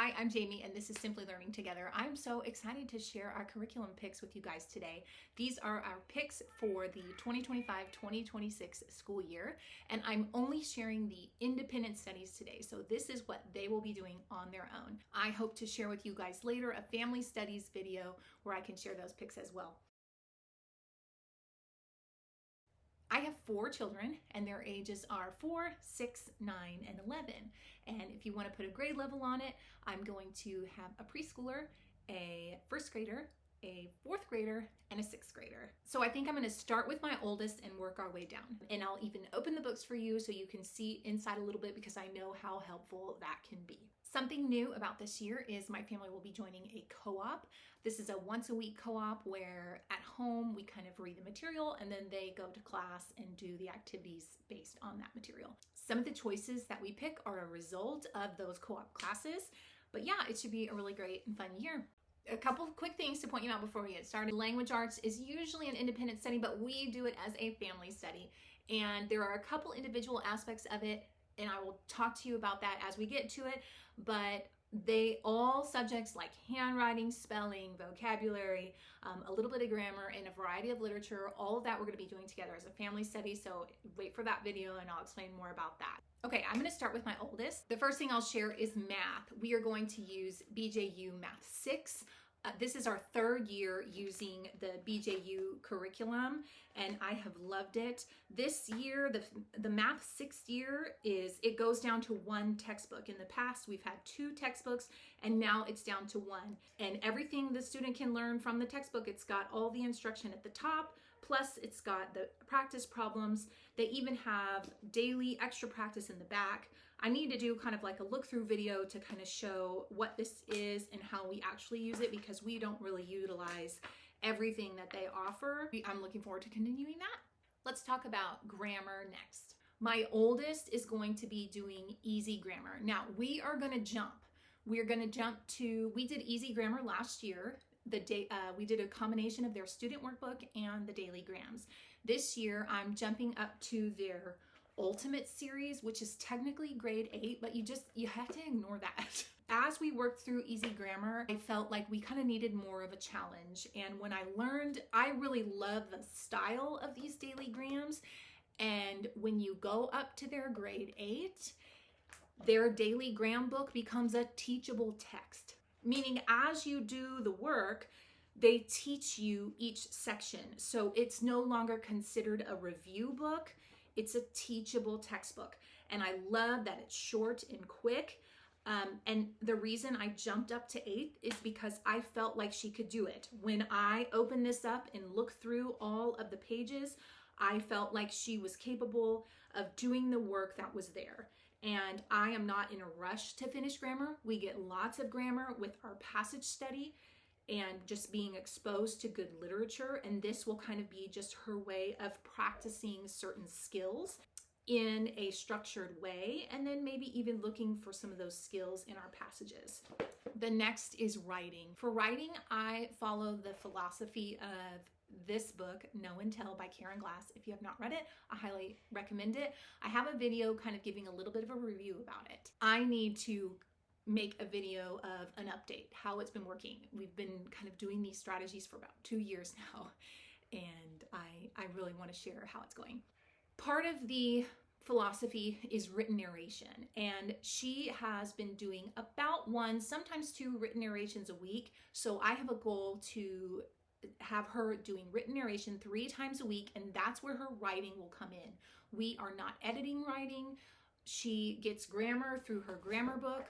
Hi, I'm Jamie, and this is Simply Learning Together. I'm so excited to share our curriculum picks with you guys today. These are our picks for the 2025-2026 school year, and I'm only sharing the independent studies today, so this is what they will be doing on their own. I hope to share with you guys later a family studies video where I can share those picks as well. I have 4 children and their ages are 4, 6, 9, and 11. And if you want to put a grade level on it, I'm going to have a preschooler, a first grader, a 4th grader, and a 6th grader. So I think I'm going to start with my oldest and work our way down. And I'll even open the books for you so you can see inside a little bit because I know how helpful that can be. Something new about this year is my family will be joining a co-op. This is a once a week co-op where at home we kind of read the material and then they go to class and do the activities based on that material. Some of the choices that we pick are a result of those co-op classes, but yeah, it should be a really great and fun year. A couple of quick things to point you out before we get started. Language arts is usually an independent study, but we do it as a family study. And there are a couple individual aspects of it, and I will talk to you about that as we get to it, but they all subjects like handwriting, spelling, vocabulary, a little bit of grammar, and a variety of literature, all of that we're going to be doing together as a family study, so wait for that video and I'll explain more about that. Okay, I'm going to start with my oldest. The first thing I'll share is math. We are going to use BJU Math 6. This is our 3rd year using the BJU curriculum, and I have loved it. This year, the Math 6th year it goes down to 1 textbook. In the past, we've had 2 textbooks, and now it's down to 1. And everything the student can learn from the textbook, it's got all the instruction at the top, plus it's got the practice problems. They even have daily extra practice in the back. I need to do kind of like a look-through video to kind of show what this is and how we actually use it because we don't really utilize everything that they offer. I'm looking forward to continuing that. Let's talk about grammar next. My oldest is going to be doing easy grammar. Now, we are going to jump. We're going to jump to, we did easy grammar last year. We did a combination of their student workbook and the daily grams. This year, I'm jumping up to their ultimate series, which is technically grade 8, but you have to ignore that. As we worked through easy grammar, I felt like we kind of needed more of a challenge. And when I learned, I really love the style of these daily grams. And when you go up to their grade 8, their daily gram book becomes a teachable text. Meaning as you do the work, they teach you each section. So it's no longer considered a review book. It's a teachable textbook. And I love that it's short and quick. And the reason I jumped up to 8 is because I felt like she could do it. When I opened this up and looked through all of the pages, I felt like she was capable of doing the work that was there. And I am not in a rush to finish grammar. We get lots of grammar with our passage study and just being exposed to good literature. And this will kind of be just her way of practicing certain skills in a structured way, and then maybe even looking for some of those skills in our passages. The next is writing. For writing, I follow the philosophy of this book, Know and Tell by Karen Glass. If you have not read it, I highly recommend it. I have a video kind of giving a little bit of a review about it. I need to make a video of an update, how it's been working. We've been kind of doing these strategies for about 2 years now, and I really want to share how it's going. Part of the philosophy is written narration, and she has been doing about 1, sometimes 2 written narrations a week. So I have a goal to have her doing written narration 3 times a week, and that's where her writing will come in. We are not editing writing. She gets grammar through her grammar book.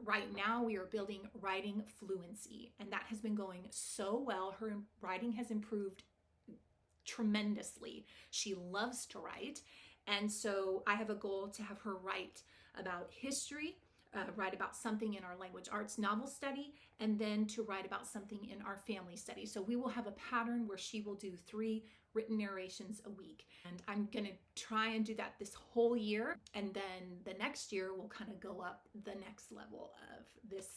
Right now we are building writing fluency, and that has been going so well. Her writing has improved tremendously. She loves to write, and so I have a goal to have her write about history, write about something in our language arts novel study, and then to write about something in our family study. So we will have a pattern where she will do 3 written narrations a week, and I'm gonna try and do that this whole year, and then the next year we'll kind of go up the next level of this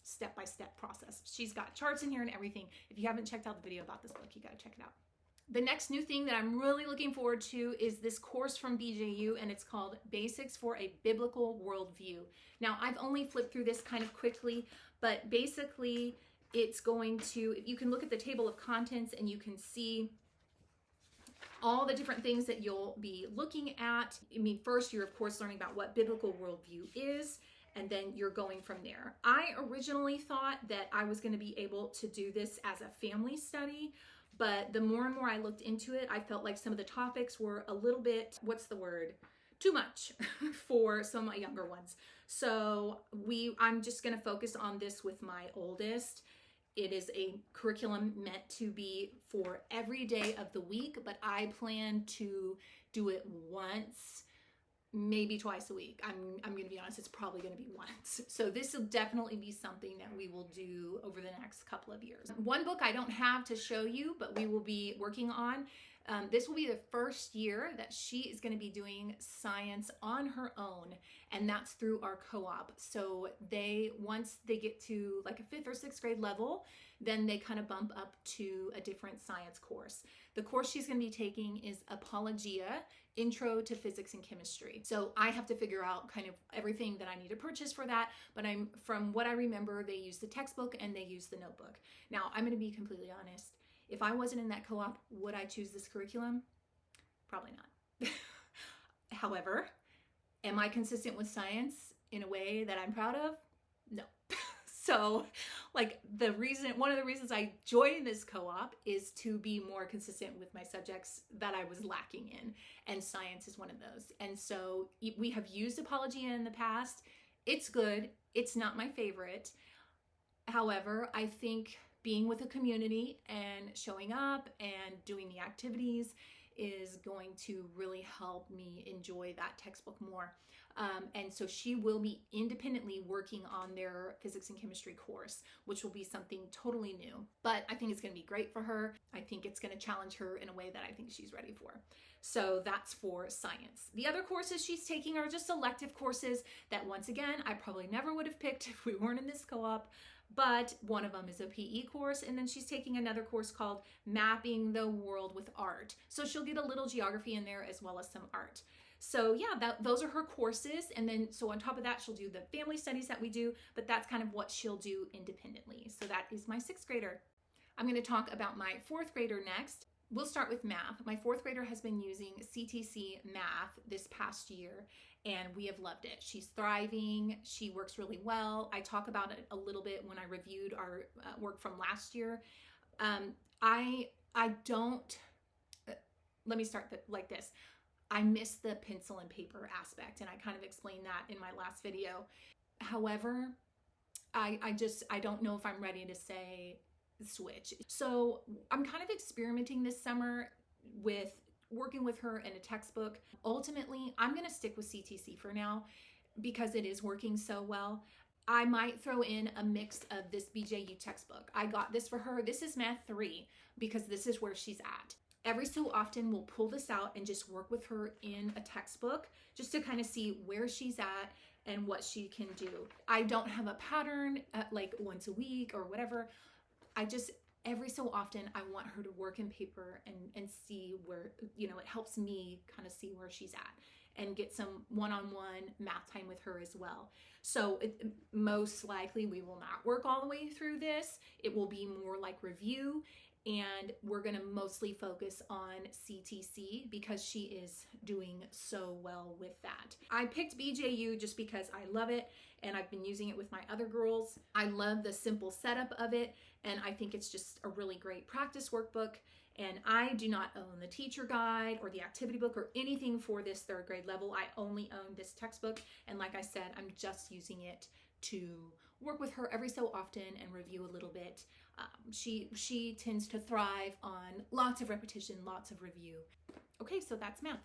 step-by-step process. She's got charts in here and everything. If you haven't checked out the video about this book, you got to check it out. The next new thing that I'm really looking forward to is this course from BJU, and it's called Basics for a Biblical Worldview. Now, I've only flipped through this kind of quickly, but basically it's going to, you can look at the table of contents and you can see all the different things that you'll be looking at. I mean, first you're of course learning about what biblical worldview is, and then you're going from there. I originally thought that I was going to be able to do this as a family study, but the more and more I looked into it, I felt like some of the topics were a little bit, what's the word? Too much for some of my younger ones. So I'm just going to focus on this with my oldest. It is a curriculum meant to be for every day of the week, but I plan to do it once, maybe twice a week. I'm going to be honest, it's probably going to be once. So this will definitely be something that we will do over the next couple of years. One book I don't have to show you, but we will be working on. This will be the first year that she is going to be doing science on her own, and that's through our co-op. So once they get to like a 5th or 6th grade level, then they kind of bump up to a different science course. The course she's going to be taking is Apologia, Intro to Physics and Chemistry. So I have to figure out kind of everything that I need to purchase for that, but from what I remember, they use the textbook and they use the notebook. Now, I'm going to be completely honest. If I wasn't in that co-op, would I choose this curriculum? Probably not. However, am I consistent with science in a way that I'm proud of? No. So like one of the reasons I joined this co-op is to be more consistent with my subjects that I was lacking in, and science is one of those. And so we have used Apologia in the past. It's good. It's not my favorite. However, I think being with a community and showing up and doing the activities is going to really help me enjoy that textbook more. And so she will be independently working on their physics and chemistry course, which will be something totally new. But I think it's going to be great for her. I think it's going to challenge her in a way that I think she's ready for. So that's for science. The other courses she's taking are just elective courses that, once again, I probably never would have picked if we weren't in this co-op. But one of them is a PE course, and then she's taking another course called Mapping the World with Art. So she'll get a little geography in there as well as some art. So yeah, those are her courses. And then, so on top of that, she'll do the family studies that we do, but that's kind of what she'll do independently. So that is my 6th grader. I'm going to talk about my 4th grader next. We'll start with math. My 4th grader has been using CTC math this past year, and we have loved it. She's thriving. She works really well. I talk about it a little bit when I reviewed our work from last year. Let me start like this. I miss the pencil and paper aspect, and I kind of explained that in my last video. However, I don't know if I'm ready to say switch. So I'm kind of experimenting this summer with working with her in a textbook. Ultimately, I'm going to stick with CTC for now because it is working so well. I might throw in a mix of this BJU textbook. I got this for her. This is Math 3 because this is where she's at. Every so often, we'll pull this out and just work with her in a textbook just to kind of see where she's at and what she can do. I don't have a pattern like once a week or whatever. Every so often, I want her to work in paper and see where, it helps me kind of see where she's at and get some one-on-one math time with her as well. So most likely we will not work all the way through this. It will be more like review, and we're going to mostly focus on CTC because she is doing so well with that. I picked BJU just because I love it, and I've been using it with my other girls. I love the simple setup of it, and I think it's just a really great practice workbook. And I do not own the teacher guide or the activity book or anything for this 3rd grade level. I only own this textbook, and like I said, I'm just using it to work with her every so often and review a little bit. She tends to thrive on lots of repetition, lots of review. Okay, so that's math.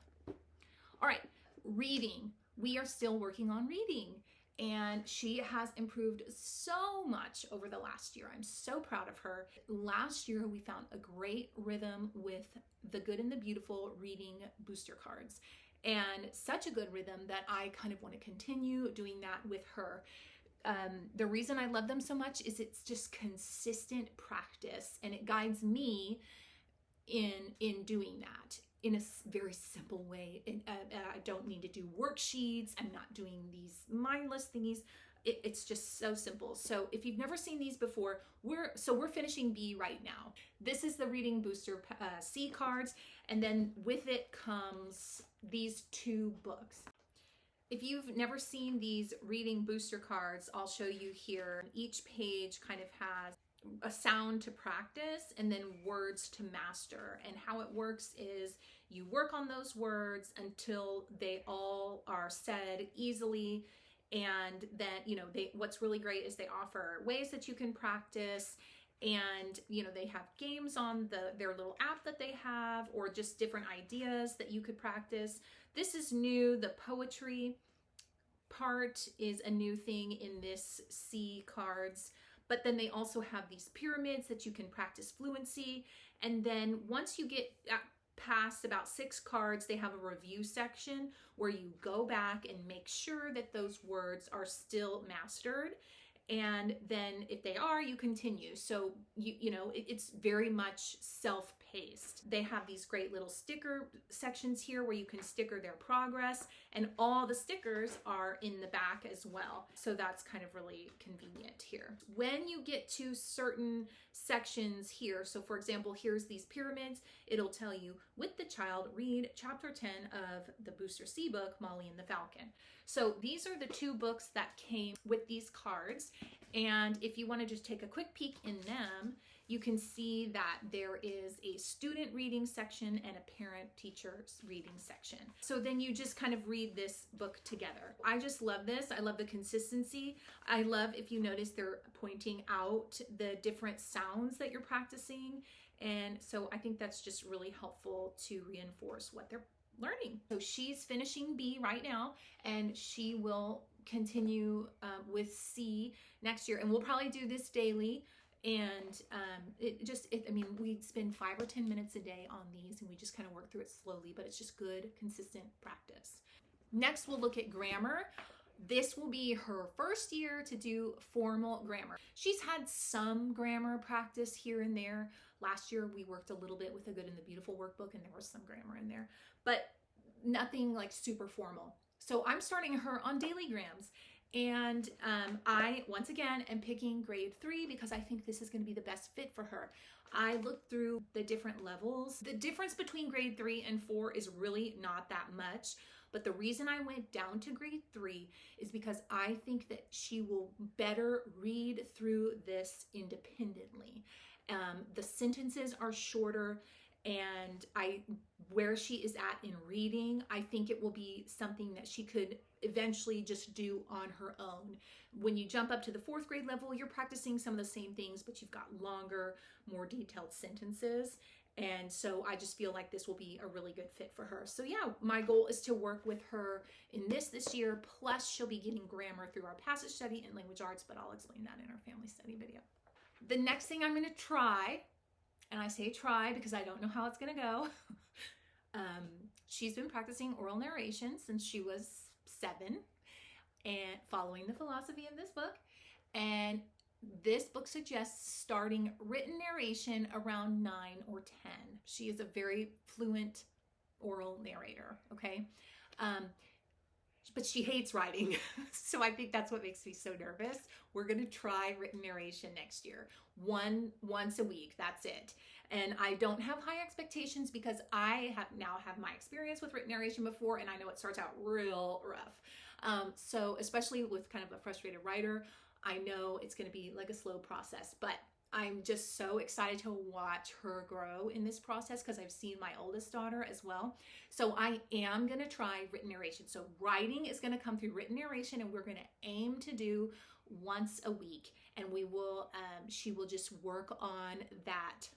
All right, reading. We are still working on reading, and she has improved so much over the last year. I'm so proud of her. Last year, we found a great rhythm with the Good and the Beautiful reading booster cards, and such a good rhythm that I kind of want to continue doing that with her. The reason I love them so much is it's just consistent practice, and it guides me in doing that in a very simple way. I don't need to do worksheets. I'm not doing these mindless thingies. It's just so simple. So if you've never seen these before, we're finishing B right now. This is the Reading Booster C cards, and then with it comes these 2 books. If you've never seen these Reading Booster cards, I'll show you here. Each page kind of has a sound to practice and then words to master. And how it works is you work on those words until they all are said easily. And then, what's really great is they offer ways that you can practice, and they have games on their little app that they have, or just different ideas that you could practice. This is new. The poetry part is a new thing in this C cards. But then they also have these pyramids that you can practice fluency. And then once you get past about 6 cards, they have a review section where you go back and make sure that those words are still mastered. And then if they are, you continue. So, it's very much self-paced. They have these great little sticker sections here where you can sticker their progress, and all the stickers are in the back as well. So that's kind of really convenient here. When you get to certain sections here, so for example, here's these pyramids, it'll tell you, with the child, read chapter 10 of the Booster C book, Molly and the Falcon. So these are the 2 books that came with these cards. And if you want to just take a quick peek in them, you can see that there is a student reading section and a parent-teacher reading section. So then you just kind of read this book together. I just love this. I love the consistency. I love, if you notice, they're pointing out the different sounds that you're practicing. And so I think that's just really helpful to reinforce what they're learning. So she's finishing B right now, and she will continue with C next year. And we'll probably do this daily. And we spend 5 or 10 minutes a day on these, and we just kind of work through it slowly, but it's just good, consistent practice. Next, we'll look at grammar. This will be her first year to do formal grammar. She's had some grammar practice here and there. Last year, we worked a little bit with the Good and the Beautiful workbook, and there was some grammar in there, but nothing like super formal. So I'm starting her on daily grams. And I, once again, am picking grade 3 because I think this is going to be the best fit for her. I looked through the different levels. The difference between grade 3 and 4 is really not that much. But the reason I went down to grade 3 is because I think that she will better read through this independently. The sentences are shorter, and where she is at in reading, I think it will be something that she could eventually just do on her own. When you jump up to the 4th grade level, you're practicing some of the same things, but you've got longer, more detailed sentences. And so I just feel like this will be a really good fit for her. So yeah, my goal is to work with her in this year, plus she'll be getting grammar through our passage study and language arts, but I'll explain that in our family study video. The next thing I'm going to try, and I say try because I don't know how it's going to go. She's been practicing oral narration since she was 7 and following the philosophy of this book. And this book suggests starting written narration around 9 or 10. She is a very fluent oral narrator, okay? But she hates writing. So I think that's what makes me so nervous. We're going to try written narration next year. Once a week, that's it. And I don't have high expectations because I now have my experience with written narration before, and I know it starts out real rough. So especially with kind of a frustrated writer, I know it's going to be like a slow process, but I'm just so excited to watch her grow in this process because I've seen my oldest daughter as well. So I am going to try written narration. So writing is going to come through written narration, and we're going to aim to do once a week. And we will, she will just work on that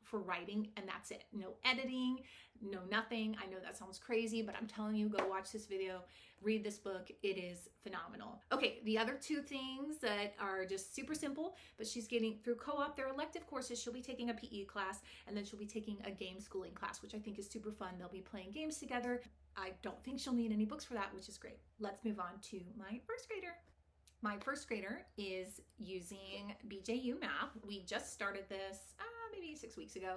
for writing, and that's it. No editing, no nothing. I know that sounds crazy, but I'm telling you, go watch this video, read this book. It is phenomenal. Okay, the other 2 things that are just super simple, but she's getting through co-op, they're elective courses. She'll be taking a PE class, and then she'll be taking a game schooling class, which I think is super fun. They'll be playing games together. I don't think she'll need any books for that, which is great. Let's move on to my 1st grader. My 1st grader is using BJU Math. We just started this maybe 6 weeks ago,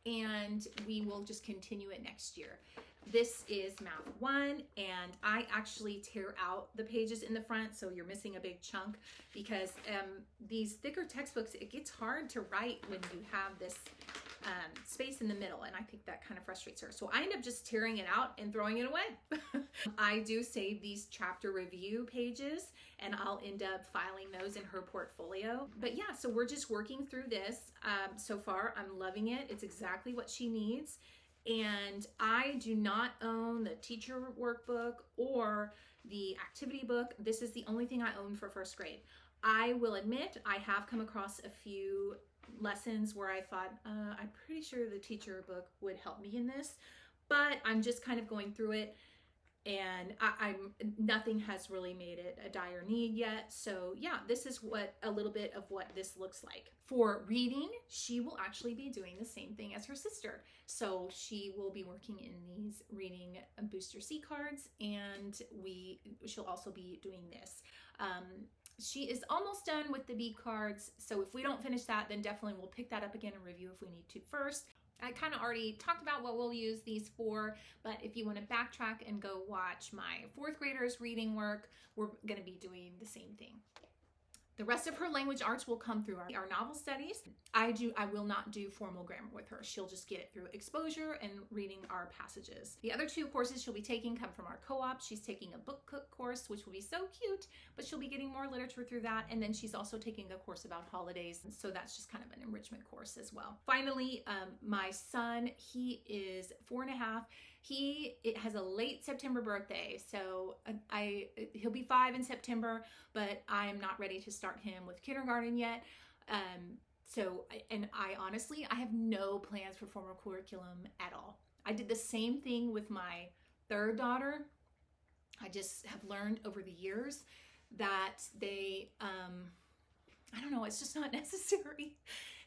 and we will just continue it next year. This is Math 1, and I actually tear out the pages in the front, so you're missing a big chunk, because these thicker textbooks, it gets hard to write when you have this space in the middle, and I think that kind of frustrates her. So I end up just tearing it out and throwing it away. I do save these chapter review pages, and I'll end up filing those in her portfolio. But yeah, so we're just working through this. So far, I'm loving it. It's exactly what she needs. And I do not own the teacher workbook or the activity book. This is the only thing I own for first grade. I will admit I have come across a few lessons where I thought, I'm pretty sure the teacher book would help me in this, but I'm just kind of going through it, and nothing has really made it a dire need yet. So yeah, this is a little bit of what this looks like. For reading, she will actually be doing the same thing as her sister. So she will be working in these reading booster C cards, and she'll also be doing this. She is almost done with the B cards, so if we don't finish that, then definitely we'll pick that up again and review if we need to first. I kind of already talked about what we'll use these for, but if you want to backtrack and go watch my 4th graders reading work, we're going to be doing the same thing. The rest of her language arts will come through our novel studies. I will not do formal grammar with her. She'll just get it through exposure and reading our passages. The other 2 courses she'll be taking come from our co-op. She's taking a book cook course, which will be so cute, but she'll be getting more literature through that. And then she's also taking a course about holidays. So that's just kind of an enrichment course as well. Finally, my son, he is 4.5. It has a late September birthday, so he'll be 5 in September, but I am not ready to start him with kindergarten yet. I honestly, I have no plans for formal curriculum at all. I did the same thing with my 3rd daughter. I just have learned over the years that they, I don't know, it's just not necessary.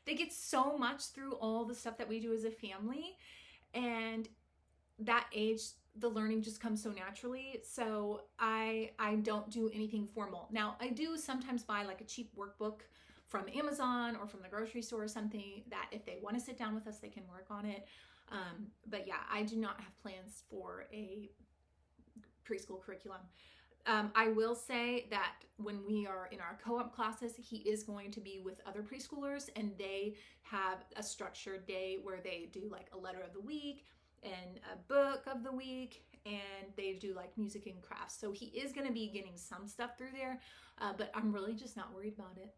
They get so much through all the stuff that we do as a family, and that age, the learning just comes so naturally. So I don't do anything formal. Now, I do sometimes buy like a cheap workbook from Amazon or from the grocery store or something that if they want to sit down with us, they can work on it. But yeah, I do not have plans for a preschool curriculum. I will say that when we are in our co-op classes, he is going to be with other preschoolers, and they have a structured day where they do like a letter of the week and a book of the week, and they do like music and crafts. So he is going to be getting some stuff through there, but I'm really just not worried about it.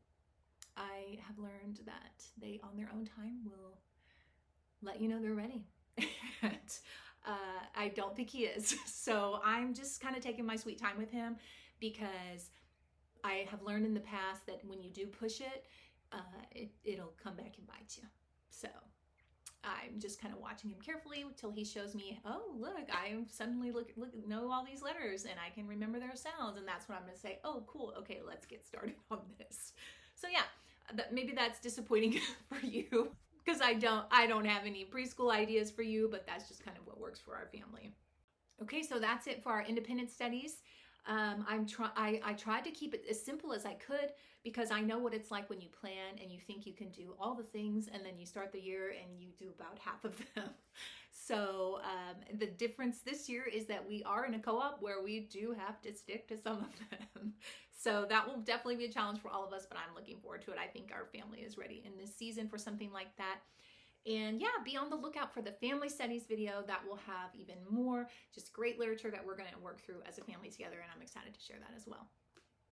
I have learned that they, on their own time, will let you know they're ready. And I don't think he is. So I'm just kind of taking my sweet time with him, because I have learned in the past that when you do push it, it'll come back and bite you. So I'm just kind of watching him carefully until he shows me, oh, look, I suddenly know all these letters and I can remember their sounds. And that's when I'm going to say, oh, cool. Okay, let's get started on this. So yeah, maybe that's disappointing for you, because I don't have any preschool ideas for you, but that's just kind of what works for our family. Okay, so that's it for our independent studies. I tried to keep it as simple as I could, because I know what it's like when you plan and you think you can do all the things, and then you start the year and you do about half of them. So the difference this year is that we are in a co-op where we do have to stick to some of them. So that will definitely be a challenge for all of us, but I'm looking forward to it. I think our family is ready in this season for something like that. And yeah, be on the lookout for the family studies video that will have even more just great literature that we're going to work through as a family together, and I'm excited to share that as well.